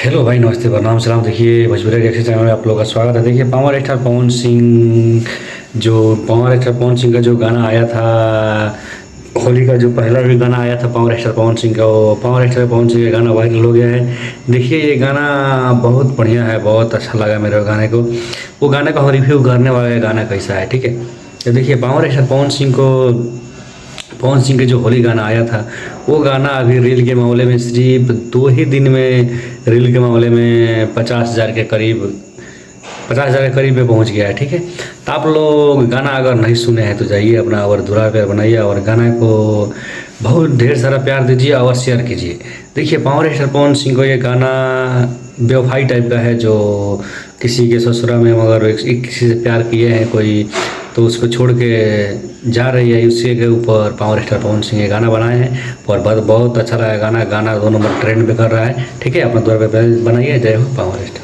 Hello भाई, नमस्ते, प्रणाम, सलाम। देखिए, भोजपुरी रिएक्शन चैनल में आप लोगों का स्वागत है। देखिए, पावर स्टार पवन सिंह का जो गाना आया था, होली का जो पहला भी गाना आया था पावर स्टार पवन सिंह का, वो पावर स्टार पवन सिंह का गाना वायरल हो गया है। देखिए, ये गाना बहुत बढ़िया है, बहुत अच्छा लगा मेरे गाने को। वो गाने का हम रिव्यू करने वाले गाना कैसा है, ठीक है। तो देखिए, पवन सिंह का जो होली गाना आया था, वो गाना अभी रील के मामले में सिर्फ 2 ही दिन में रील के मामले में 50,000 के करीब में पहुंच गया है, ठीक है। तो आप लोग गाना अगर नहीं सुने हैं तो जाइए, अपना और धुरा प्यार बनाइए और गाना को बहुत ढेर सारा प्यार दीजिए और शेयर कीजिए। देखिए, पावर स्टार पवन सिंह को ये गाना बेवफाई टाइप का है, जो किसी के ससुरा में मगर किसी से प्यार किए हैं कोई, तो उसको छोड़ के जा रही है, उसी के ऊपर पावर स्टार पवन सिंह ये गाना बनाए हैं और बहुत बहुत अच्छा लगा गाना। 2 नंबर ट्रेंड पे कर रहा है, ठीक है। अपना द्वार पे बनाइए। जय हो पावर स्टार।